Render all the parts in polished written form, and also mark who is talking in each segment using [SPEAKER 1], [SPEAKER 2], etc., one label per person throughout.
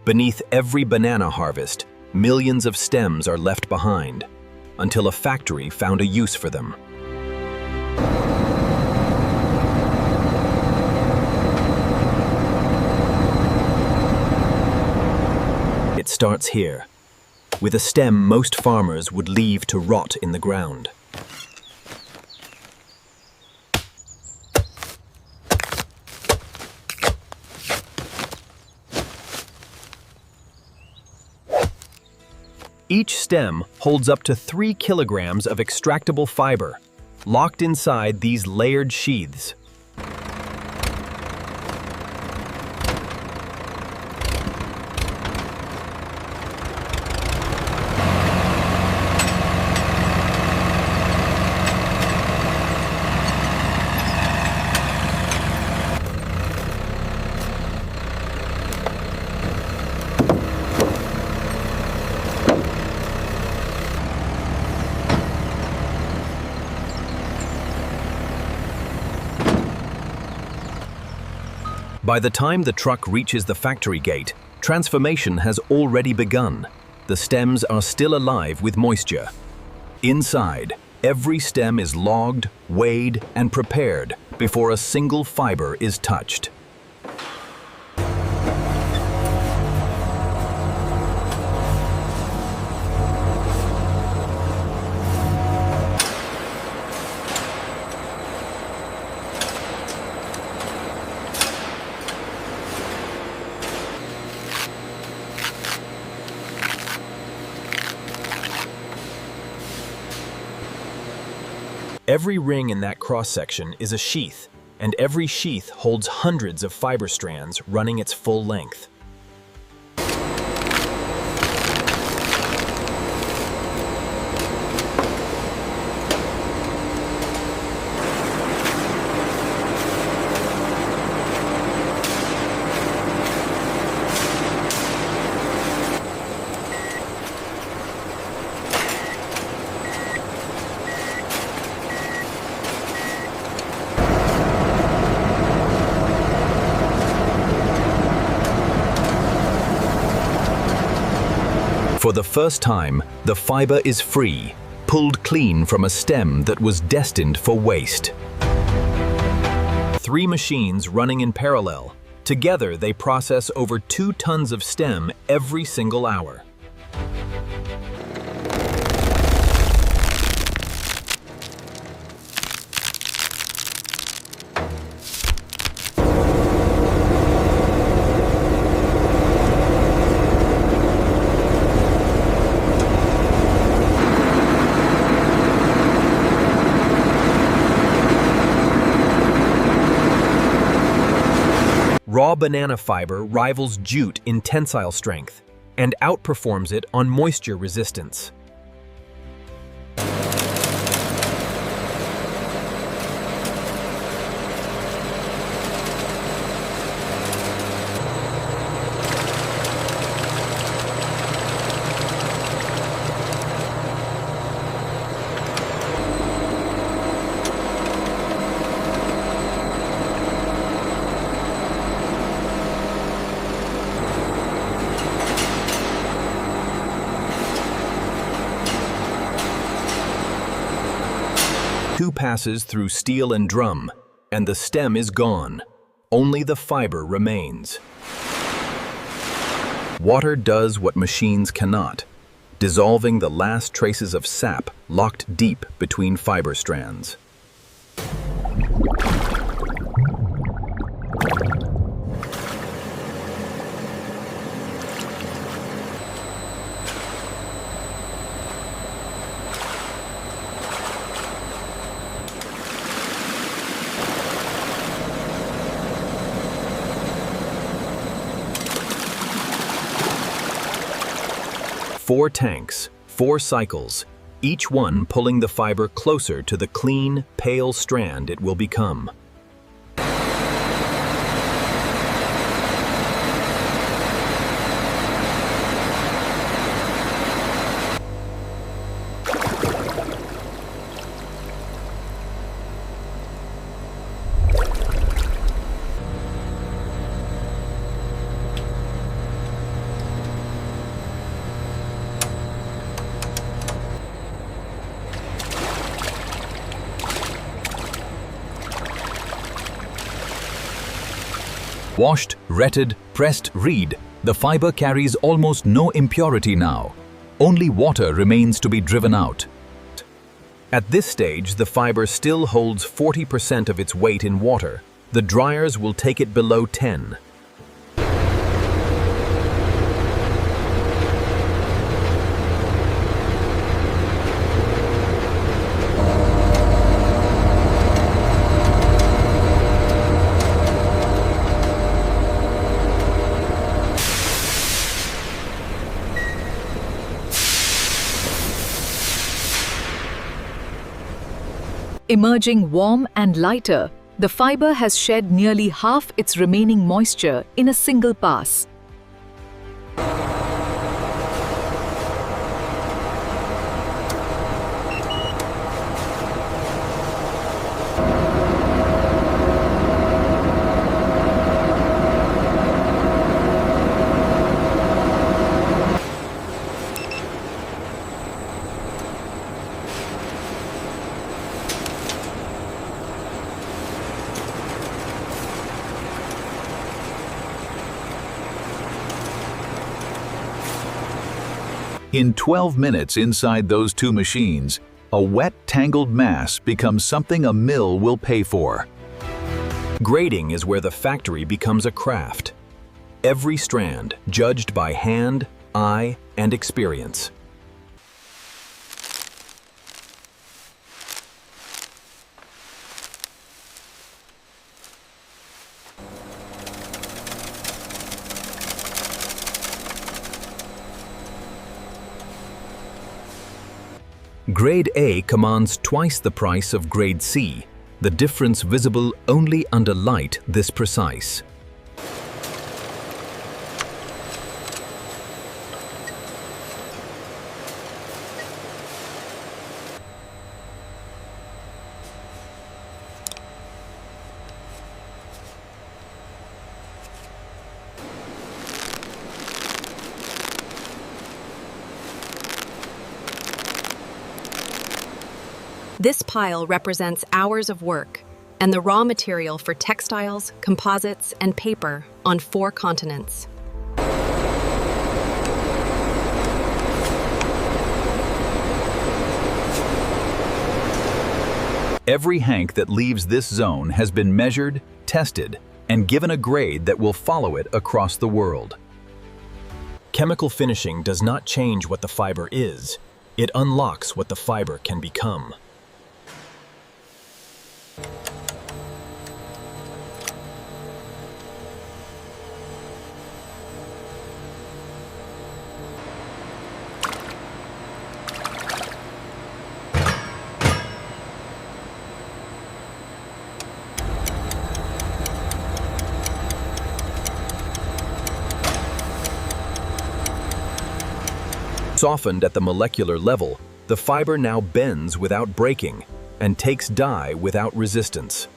[SPEAKER 1] Beneath every banana harvest, millions of stems are left behind, until a factory found a use for them. It starts here, with a stem most farmers would leave to rot in the ground. Each stem holds up to 3 kilograms of extractable fiber, locked inside these layered sheaths. By the time the truck reaches the factory gate, transformation has already begun. The stems are still alive with moisture. Inside, every stem is logged, weighed, and prepared before a single fiber is touched. Every ring in that cross-section is a sheath, and every sheath holds hundreds of fiber strands running its full length. For the first time, the fiber is free, pulled clean from a stem that was destined for waste. 3 machines running in parallel. Together, they process over 2 tons of stem every single hour. Raw banana fiber rivals jute in tensile strength and outperforms it on moisture resistance. Two passes through steel and drum, and the stem is gone. Only the fiber remains. Water does what machines cannot, dissolving the last traces of sap locked deep between fiber strands. Four tanks, 4 cycles, each one pulling the fiber closer to the clean, pale strand it will become. Washed, retted, pressed, reed, the fiber carries almost no impurity now. Only water remains to be driven out. At this stage, the fiber still holds 40% of its weight in water. The dryers will take it below 10.
[SPEAKER 2] Emerging warm and lighter, the fiber has shed nearly half its remaining moisture in a single pass.
[SPEAKER 3] In 12 minutes inside those two machines, a wet, tangled mass becomes something a mill will pay for.
[SPEAKER 1] Grading is where the factory becomes a craft. Every strand judged by hand, eye, and experience. Grade A commands twice the price of Grade C, the difference visible only under light this precise.
[SPEAKER 4] This pile represents hours of work and the raw material for textiles, composites, and paper on 4 continents.
[SPEAKER 3] Every hank that leaves this zone has been measured, tested, and given a grade that will follow it across the world.
[SPEAKER 1] Chemical finishing does not change what the fiber is, it unlocks what the fiber can become. Softened at the molecular level, the fiber now bends without breaking and takes dye without resistance.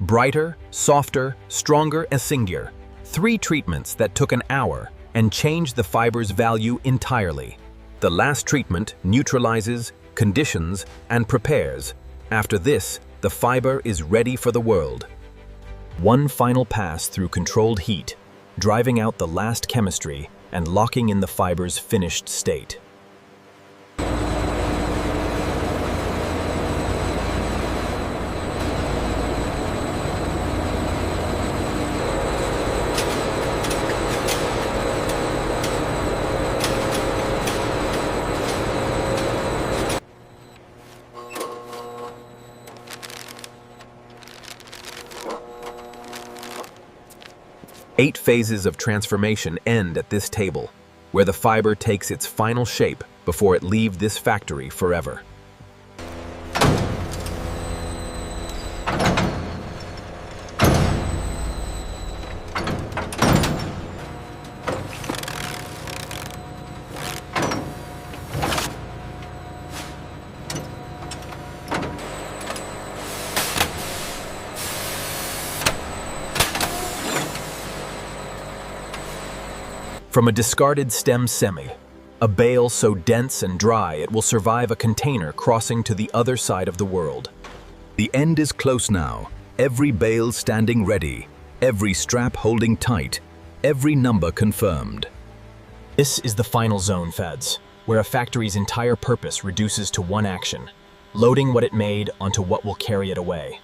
[SPEAKER 1] Brighter, softer, stronger, and singular. 3 treatments that took an hour and changed the fiber's value entirely. The last treatment neutralizes, conditions, and prepares. After this, the fiber is ready for the world. One final pass through controlled heat, driving out the last chemistry and locking in the fiber's finished state. Eight phases of transformation end at this table, where the fiber takes its final shape before it leaves this factory forever. From a discarded stem semi, a bale so dense and dry it will survive a container crossing to the other side of the world. The end is close now, every bale standing ready, every strap holding tight, every number confirmed.
[SPEAKER 5] This is the final zone, Feds, where a factory's entire purpose reduces to one action: loading what it made onto what will carry it away.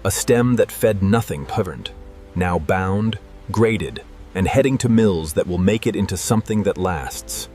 [SPEAKER 1] A stem that fed nothing permanent, now bound, graded, and heading to mills that will make it into something that lasts.